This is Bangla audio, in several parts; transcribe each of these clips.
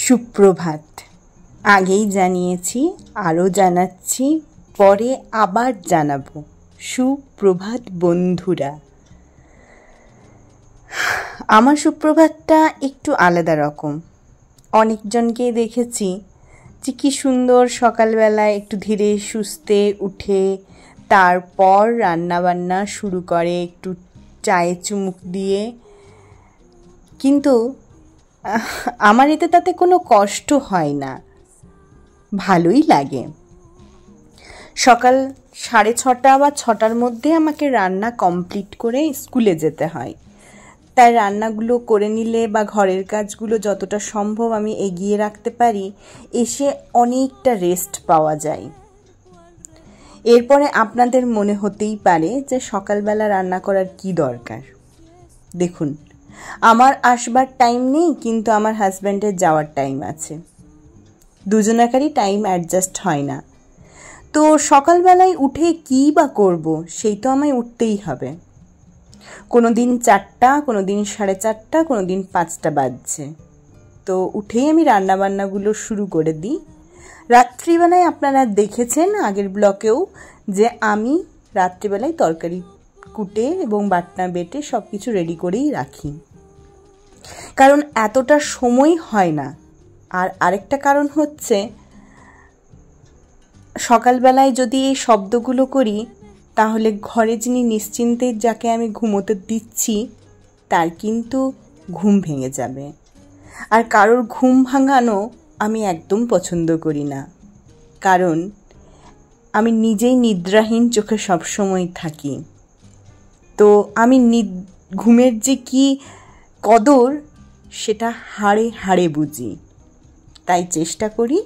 সুপ্রভাত। আগেই জানিয়েছি, আরও জানাচ্ছি, পরে আবার জানাবো। সুপ্রভাত বন্ধুরা। আমার সুপ্রভাতটা একটু আলাদা রকম। অনেকজনকেই দেখেছি যে কী সুন্দর সকালবেলায় একটু ধীরে সুস্থে উঠে তারপর রান্নাবান্না শুরু করে একটু চায়ে চুমুক দিয়ে। কিন্তু আমার এতে তাতে কোনো কষ্ট হয় না, ভালোই লাগে। সকাল 6:30 বা 6টার মধ্যে আমাকে রান্না কমপ্লিট করে স্কুলে যেতে হয়। তাই রান্নাগুলো করে নিলে বা ঘরের কাজগুলো যতটা সম্ভব আমি এগিয়ে রাখতে পারি, এসে অনেকটা রেস্ট পাওয়া যায়। এরপরে আপনাদের মনে হতেই পারে যে সকালবেলা রান্না করার কি দরকার। দেখুন, আমার আসবার টাইম নেই, কিন্তু আমার হাজব্যান্ডের যাওয়ার টাইম আছে। দুজনাকারই টাইম অ্যাডজাস্ট হয় না। তো সকালবেলায় উঠে কী বা করব, সেই তো আমায় উঠতেই হবে। কোনো দিন 4টা, কোনো দিন 4:30, কোনো দিন 5টা বাজছে। তো উঠেই আমি রান্নাবান্নাগুলো শুরু করে দিই। রাত্রিবেলায় আপনারা দেখেছেন আগের ব্লকেও যে আমি রাত্রিবেলায় তরকারি কুটে এবং বাটনা বেটে সব কিছু রেডি করেই রাখি, কারণ এতটা সময় হয় না। আর আরেকটা কারণ হচ্ছে, সকালবেলায় যদি এই শব্দগুলো করি তাহলে ঘরে যিনি নিশ্চিন্তে যাকে আমি ঘুমোতে দিচ্ছি তার কিন্তু ঘুম ভেঙে যাবে। আর কারোর ঘুম ভাঙানো আমি একদম পছন্দ করি না, কারণ আমি নিজেই নিদ্রাহীন চোখে সবসময় থাকি। তো আমি ঘুমের যে কি কদর সেটা হাড়ে হাড়ে বুঝি। তাই চেষ্টা করি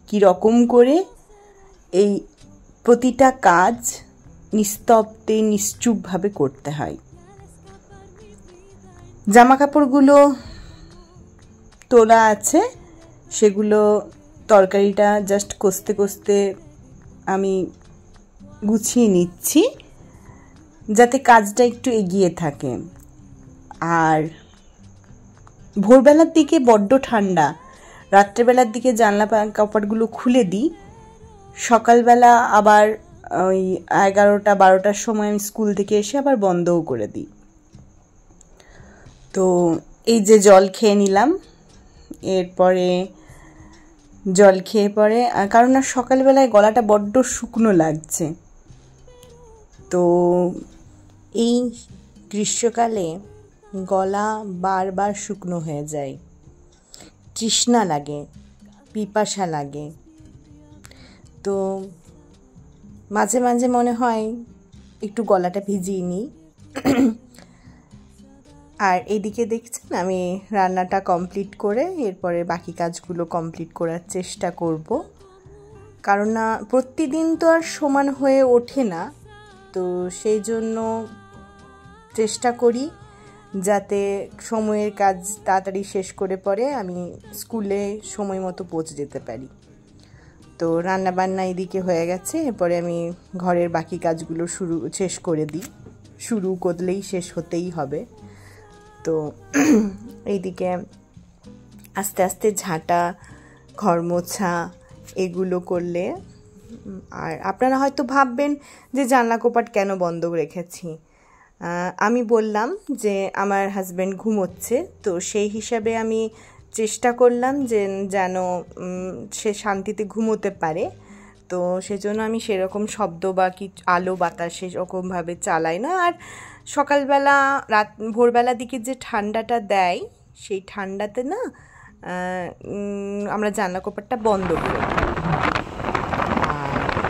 কি রকম করে এই প্রতিটা কাজ নিস্তব্ধে নিশ্চুপভাবে করতে হয়। জামা কাপড়গুলো তোলা আছে, সেগুলো তরকারিটা জাস্ট কষতে কষতে আমি গুছিয়ে নিচ্ছি, যাতে কাজটা একটু এগিয়ে থাকে। আর ভোরবেলার দিকে বড্ড ঠান্ডা, রাত্রেবেলার দিকে জানলা কাপড়গুলো খুলে দিই। সকালবেলা আবার ওই 11টা-12টার সময় আমি স্কুল থেকে এসে আবার বন্ধও করে দিই। তো এই যে জল খেয়ে নিলাম, এরপরে জল খেয়ে পরে, কারণ না সকালবেলায় গলাটা বড্ড শুকনো লাগছে। তো এই গ্রীষ্মকালে গলা বারবার শুকনো হয়ে যায়, তৃষ্ণা লাগে, পিপাসা লাগে। তো মাঝে মাঝে মনে হয় একটু গলাটা ভিজিয়ে নিই। আর এদিকে দেখছেন আমি রান্নাটা কমপ্লিট করে এরপরে বাকি কাজগুলো কমপ্লিট করার চেষ্টা করব, কারণ না প্রতিদিন তো আর সমান হয়ে ওঠে না। তো সেই জন্য চেষ্টা করি যাতে সময়ের কাজ তাড়াতাড়ি শেষ করে পরে আমি স্কুলে সময় মতো পৌঁছে যেতে পারি। তো রান্নাবান্না এদিকে হয়ে গেছে, এরপরে আমি ঘরের বাকি কাজগুলো শেষ করে দিই। শুরু করলেই শেষ হতেই হবে। তো এইদিকে আস্তে আস্তে ঝাঁটা, ঘর মোছা এগুলো করলে, আর আপনারা হয়তো ভাববেন যে জানলা কপাট কেন বন্ধ রেখেছি। আমি বললাম যে আমার হাজব্যান্ড ঘুমোচ্ছে, তো সেই হিসাবে আমি চেষ্টা করলাম যে যেন সে শান্তিতে ঘুমোতে পারে। তো সেজন্য আমি সেরকম শব্দ বা কি আলো বাতাস সেরকমভাবে চালাই না। আর সকালবেলা ভোরবেলার দিকে যে ঠান্ডাটা দেয়, সেই ঠান্ডাতে না আমরা জানলা কপাটটা বন্ধ করে দিই।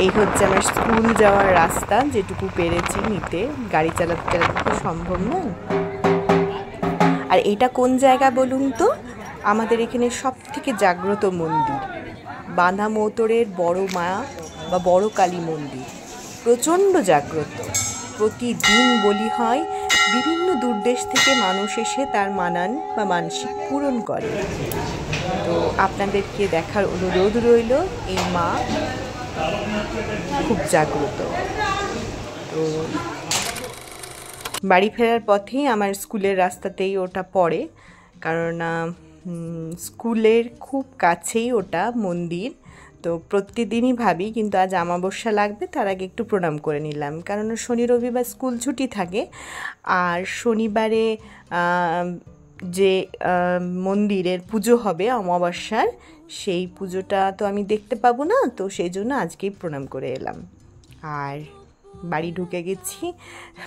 এই হচ্ছে আমার স্কুল যাওয়ার রাস্তা, যেটুকু পেরেছি নিতে, গাড়ি চালাতে চালাতে তো সম্ভব নয়। আর এটা কোন জায়গা বলুন তো? আমাদের এখানে সব থেকে জাগ্রত মন্দির, বাঁধা মৌতরের বড় মা বা বড় কালী মন্দির, প্রচণ্ড জাগ্রত। প্রতিদিন বলি হয়, বিভিন্ন দূরদেশ থেকে মানুষ এসে তার মানান বা মানসিক পূরণ করে। তো আপনাদেরকে দেখার অনুরোধ রইল, এই মা খুব জাগ্রত। তো বাড়ি ফেরার পথেই আমার স্কুলের রাস্তাতেই ওটা পড়ে, কারণ স্কুলের খুব কাছেই ওটা মন্দির। তো প্রতিদিনই ভাবি, কিন্তু আজ অমাবস্যা লাগবে, তার আগে একটু প্রণাম করে নিলাম, কারণ শনি রবিবার স্কুল ছুটি থাকে। আর শনিবারে যে মন্দিরের পুজো হবে অমাবস্যার, সেই পুজোটা তো আমি দেখতে পাবো না, তো সেই জন্য আজকেই প্রণাম করে এলাম। আর বাড়ি ঢুকে গেছি,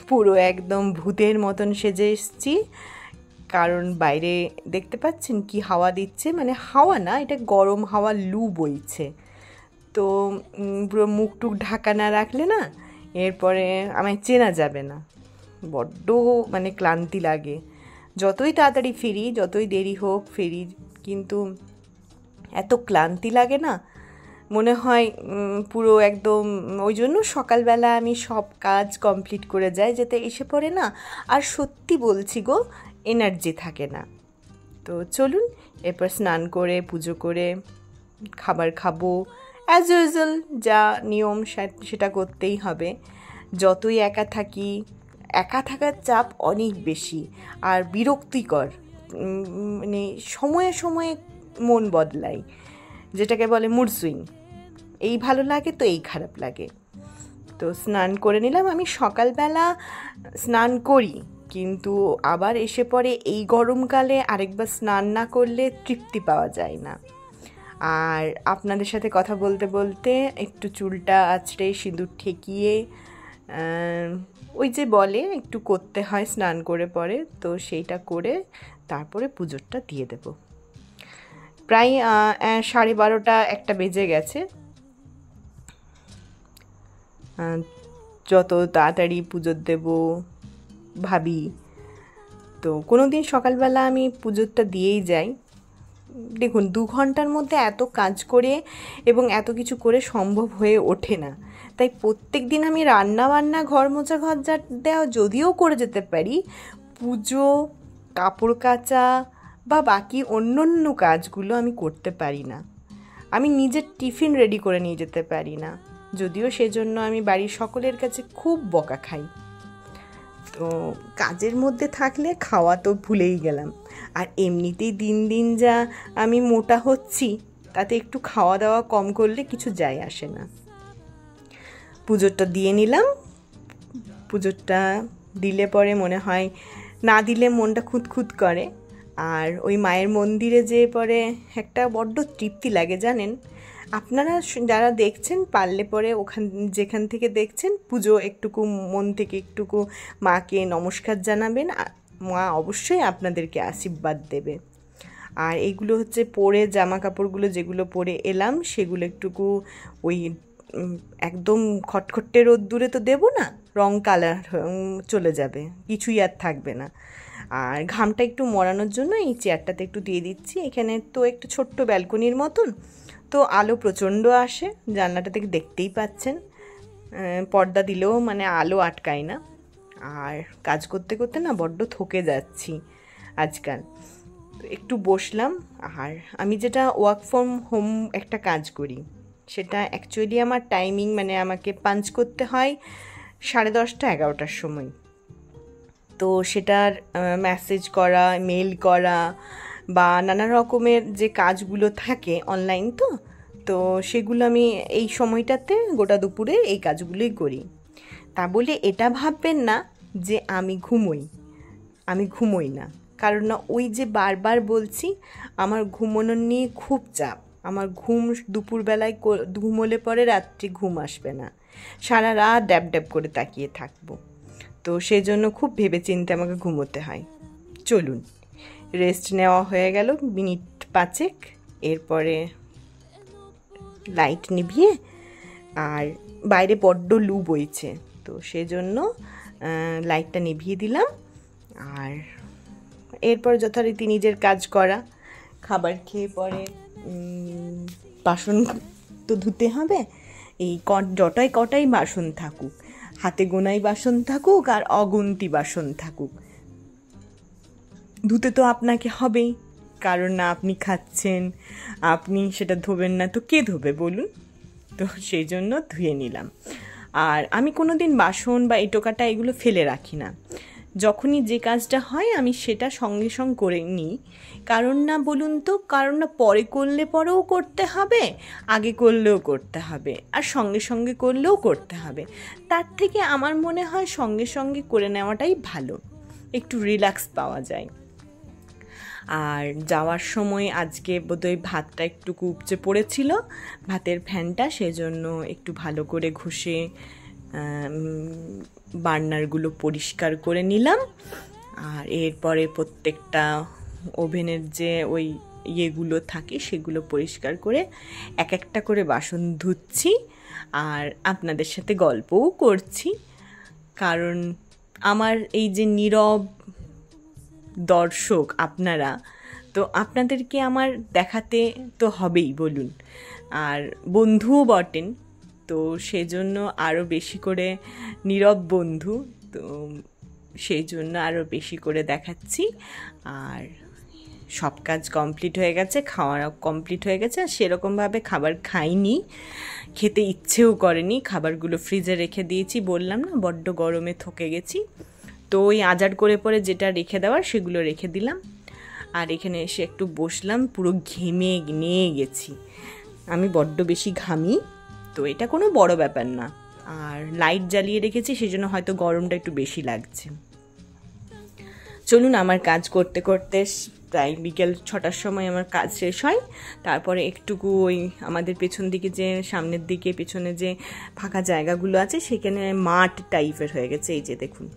পুরো একদম ভূতের মতন সেজে এসেছি, কারণ বাইরে দেখতে পাচ্ছেন কি হাওয়া দিচ্ছে, মানে হাওয়া না, এটা গরম হাওয়া, লু বইছে। তো পুরো মুখ টুক ঢাকা না রাখলে না এরপরে আমায় চেনা যাবে না, বড্ড মানে ক্লান্তি লাগে। যতই তাড়াতাড়ি ফিরি, যতই দেরি হোক ফিরি, কিন্তু এত ক্লান্তি লাগে না, মনে হয় পুরো একদম। ওই জন্য সকালবেলা আমি সব কাজ কমপ্লিট করে যাই, যাতে এসে পড়ে না আর সত্যি বলছি গো, এনার্জি থাকে না। তো চলুন এরপর স্নান করে পুজো করে খাবার খাবো, অ্যাজ ইউজুয়াল যা নিয়ম সেটা করতেই হবে। যতই একা থাকি, একা থাকার চাপ অনেক বেশি আর বিরক্তিকর, মানে সময়ে সময়ে মন বদলায়, যেটাকে বলে মুড সুইং। এই ভালো লাগে তো এই খারাপ লাগে। তো স্নান করে নিলাম। আমি সকালবেলা স্নান করি, কিন্তু আবার এসে পরে এই গরমকালে আরেকবার স্নান না করলে তৃপ্তি পাওয়া যায় না। আর আপনাদের সাথে কথা বলতে বলতে একটু চুলটা আঁচড়ে সিঁদুর ঠেকিয়ে, ওই যে বলে একটু করতে হয় স্নান করে পরে, তো সেইটা করে তারপরে পুজোটা দিয়ে দেব। প্রায় 12:30 একটা বেজে গেছে। যত তাড়াতাড়ি পুজো দেব ভাবি, তো কোনো দিন সকালবেলা আমি পুজোটা দিয়েই যাই। দেখুন 2 ঘন্টার মধ্যে এত কাজ করে এবং এত কিছু করে সম্ভব হয়ে ওঠে না, তাই প্রত্যেক দিন আমি রান্না বান্না, ঘর মোছা, ঘর ঝাড় দেওয়া যদিও করে যেতে পারি, পুজো, কাপড় কাচা বা বাকি অন্য কাজগুলো আমি করতে পারি না। আমি নিজের টিফিন রেডি করে নিয়ে যেতে পারি না, যদিও সেজন্য আমি বাড়ির সকলের কাছে খুব বকা খাই। তো কাজের মধ্যে থাকলে খাওয়া তো ভুলেই গেলাম। আর এমনিতেই দিন দিন যা আমি মোটা হচ্ছি, তাতে একটু খাওয়া দাওয়া কম করলে কিছু যায় আসে না। পুজোটা দিয়ে নিলাম। পুজোটা দিলে পরে মনে হয়, না দিলে মনটা খুঁতখুত করে। আর ওই মায়ের মন্দিরে যেয়ে পরে একটা বড্ড তৃপ্তি লাগে জানেন। আপনারা যারা দেখছেন পারলে পরে যেখান থেকে দেখছেন পুজো একটুকু মন থেকে একটুকু মাকে নমস্কার জানাবেন, মা অবশ্যই আপনাদেরকে আশীর্বাদ দেবে। আর এইগুলো হচ্ছে পরে জামা কাপড়গুলো যেগুলো পরে এলাম, সেগুলো একটুকু ওই একদম খটখটে রোদ্দুরে তো দেবো না, রং কালার চলে যাবে, কিছুই আর থাকবে না। আর ঘামটা একটু মরানোর জন্য এই চেয়ারটাতে একটু দিয়ে দিচ্ছি। এখানে তো একটু ছোট্ট ব্যালকনির মতন, তো আলো প্রচণ্ড আসে, জানলাটা থেকে দেখতেই পাচ্ছেন। পর্দা দিলেও মানে আলো আটকায় না। আর কাজ করতে করতে না বড্ড থকে যাচ্ছি আজকাল। একটু বসলাম। আর আমি যেটা ওয়ার্ক ফ্রম হোম একটা কাজ করি, সেটা অ্যাকচুয়ালি আমার টাইমিং, মানে আমাকে পাঞ্চ করতে হয় 10:30 11টার সময়। তো সেটার মেসেজ করা, মেল করা বা নানা রকমের যে কাজগুলো থাকে অনলাইন, তো সেগুলো আমি এই সময়টাতে গোটা দুপুরে এই কাজগুলোই করি। তা বলে এটা ভাববেন না যে আমি ঘুমোই না, কারণ না ওই যে বারবার বলছি, আমার ঘুমানোর নিয়ে খুব চাপ। আমার ঘুম দুপুরবেলায় ঘুমোলে পরে রাত্রি ঘুম আসবে না, সারা রাত ড্যাব ড্যাব করে তাকিয়ে থাকবো। তো সেই জন্য খুব ভেবে চিন্তে আমাকে ঘুমোতে হয়। চলুন, রেস্ট নেওয়া হয়ে গেল মিনিট 5, এরপরে লাইট নিভিয়ে আর বাইরে বড্ড লু বইছে, তো সেজন্য লাইটটা নিভিয়ে দিলাম। আর এরপর যথারীতি নিজের কাজ করা, খাবার খেয়ে পরে বাসন তো ধুতে হবে। এই কটাই বাসন থাকুক, হাতে গোনাই বাসন থাকুক আর অগুন্তি বাসন থাকুক, ধুতে তো আপনাকে হবেই, কারণ না আপনি খাচ্ছেন, আপনি সেটা ধোবেন না তো কে ধোবে বলুন? তো সেই জন্য ধুয়ে নিলাম। আর আমি কোনো দিন বাসন বা এটোকাটা এগুলো ফেলে রাখি না, যখনই যে কাজটা হয় আমি সেটা সঙ্গে সঙ্গে করে নিই। কারণ না বলুন তো, কারণ না পরে করলে পরেও করতে হবে, আগে করলেও করতে হবে, আর সঙ্গে সঙ্গে করলেও করতে হবে। তার থেকে আমার মনে হয় সঙ্গে সঙ্গে করে নেওয়াটাই ভালো, একটু রিল্যাক্স পাওয়া যায়। আর যাওয়ার সময় আজকে বোধহয় ভাতটা একটু উপচে পড়েছিল, ভাতের ফ্যানটা, সেজন্য একটু ভালো করে ঘষে বার্নারগুলো পরিষ্কার করে নিলাম। আর এরপরে প্রত্যেকটা ওভেনের যে ওই ইয়েগুলো থাকে সেগুলো পরিষ্কার করে এক একটা করে বাসন ধুচ্ছি আর আপনাদের সাথে গল্পও করছি। কারণ আমার এই যে নীরব দর্শক আপনারা, তো আপনাদেরকে আমার দেখাতে তো হবেই বলুন, আর বন্ধুও বটেন, তো সেজন্য আরও বেশি করে নীরব বন্ধু, তো সেই জন্য আরও বেশি করে দেখাচ্ছি। আর সব কাজ কমপ্লিট হয়ে গেছে, খাওয়াও কমপ্লিট হয়ে গেছে। আর সেরকমভাবে খাবার খাইনি, খেতে ইচ্ছেও করেনি, খাবারগুলো ফ্রিজে রেখে দিয়েছি, বললাম না বড্ড গরমে থকে গেছি। তো ওই আজার করে পরে যেটা রেখে দেওয়ার সেগুলো রেখে দিলাম। আর এখানে এসে একটু বসলাম, পুরো ঘেমে নিয়ে গেছি, আমি বড্ড বেশি ঘামি, তো এটা কোনো বড় ব্যাপার না। আর লাইট জ্বালিয়ে রেখেছি, সেজন্য হয়তো গরমটা একটু বেশি লাগছে। চলুন, আমার কাজ করতে করতে প্রায় বিকেল 6টার সময় আমার কাজ শেষ হয়। তারপরে একটুকু ওই আমাদের পেছন দিকে যে সামনের দিকে পেছনে যে ফাঁকা জায়গাগুলো আছে সেখানে মাঠ টাইপের হয়ে গেছে, এই যে দেখুন।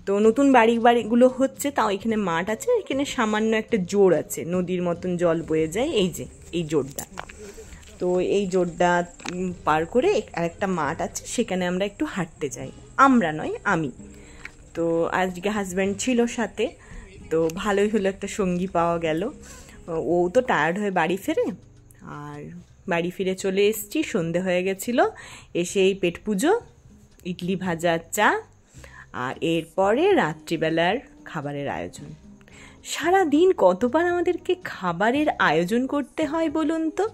তো নতুন বাড়িগুলো হচ্ছে, তাও এখানে মাঠ আছে, এখানে সামান্য একটা জোর আছে, নদীর মতন জল বয়ে যায়, এই যে এই জোরটা। তো এই জোরটা পার করে আরেকটা মাঠ আছে, সেখানে আমরা একটু হাঁটতে যাই, আমরা নয় আমি। তো আজকে হাজব্যান্ড ছিল সাথে, তো ভালোই হলো, একটা সঙ্গী পাওয়া গেল। ও তো টায়ার্ড হয়ে বাড়ি ফেরে, আর বাড়ি ফিরে চলে এসেছি, সন্ধে হয়ে গেছিলো। এসে এই পেট পুজো, ইডলি ভাজা, চা, আর এরপরে রাত্রিবেলার খাবারের আয়োজন। সারা দিন কতবার আমাদেরকে খাবারের আয়োজন করতে হয় বলুন তো?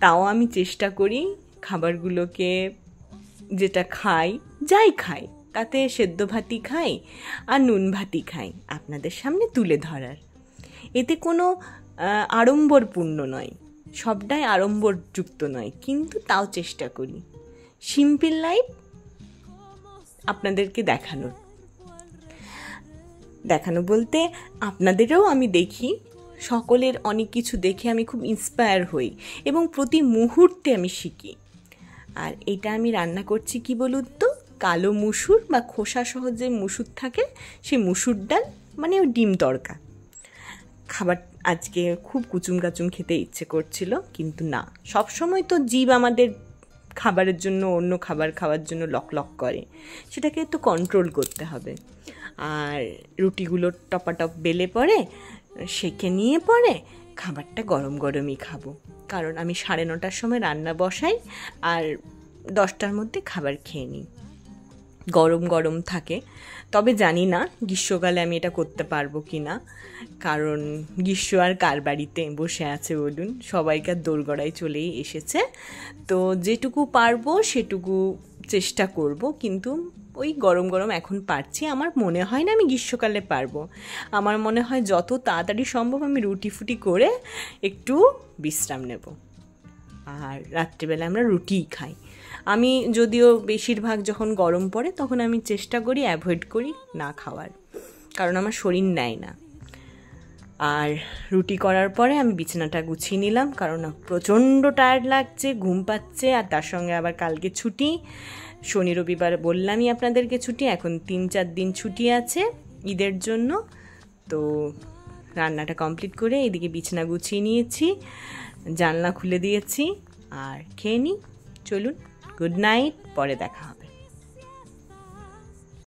তাও আমি চেষ্টা করি খাবারগুলোকে, যেটা খাই, যাই খাই, তাতে সেদ্ধ ভাতই খাই আর নুন ভাতই খাই, আপনাদের সামনে তুলে ধরার। এতে কোনো আড়ম্বরপূর্ণ নয়, সবটাই আড়ম্বরযুক্ত নয়, কিন্তু তাও চেষ্টা করি সিম্পল লাইফ আপনাদেরকে দেখানো বলতে আপনাদেরও আমি দেখি, সকলের অনেক কিছু দেখে আমি খুব ইন্সপায়ার হই এবং প্রতি মুহূর্তে আমি শিখি। আর এটা আমি রান্না করছি কি বলুন তো, কালো মুসুর বা খোসা সহ যে মুসুর থাকে, সেই মুসুর ডাল, মানে ডিম তড়কা। খাবার আজকে খুব কুচুম কাচুম খেতে ইচ্ছে করছিল, কিন্তু না, সবসময় তো জীব আমাদের খাবারের জন্য, অন্য খাবার খাওয়ার জন্য লক লক করে, সেটাকে তো কন্ট্রোল করতে হবে। আর রুটিগুলো টপাটপ বেলে পরে সেঁকে নিয়ে পরে খাবারটা গরম গরমই খাবো, কারণ আমি 9:30টার সময় রান্না বসাই আর 10টার মধ্যে খাবার খেয়ে নিই, গরম গরম থাকে। তবে জানি না গ্রীষ্মকালে আমি এটা করতে পারবো কি না, কারণ গ্রীষ্ম আর কার বাড়িতে বসে আছে বলুন, সবাইকার দোরগড়ায় চলেই এসেছে। তো যেটুকু পারবো সেটুকু চেষ্টা করব, কিন্তু ওই গরম গরম এখন পারছি। আমার মনে হয় না আমি গ্রীষ্মকালে পারবো, আমার মনে হয় যত তাড়াতাড়ি সম্ভব আমি রুটি ফুটি করে একটু বিশ্রাম নেব। আর রাত্রিবেলা আমরা রুটিই খাই। আমি যদিও বেশিরভাগ যখন গরম পড়ে তখন আমি চেষ্টা করি অ্যাভয়েড করি না খাওয়ার, কারণ আমার শরীর নেয় না। আর রুটি করার পরে আমি বিছানাটা গুছিয়ে নিলাম, কারণ প্রচণ্ড টায়ার্ড লাগছে, ঘুম পাচ্ছে, আর তার সঙ্গে আবার কালকে ছুটি, শনি রবিবার বললামই আপনাদেরকে ছুটি, এখন 3-4 দিন ছুটি আছে ঈদের জন্য। তো রান্নাটা কমপ্লিট করে এদিকে বিছানা গুছিয়ে নিয়েছি, জানলা খুলে দিয়েছি, আর খেয়ে নিই। চলুন, গুড নাইট, পরে দেখা হবে।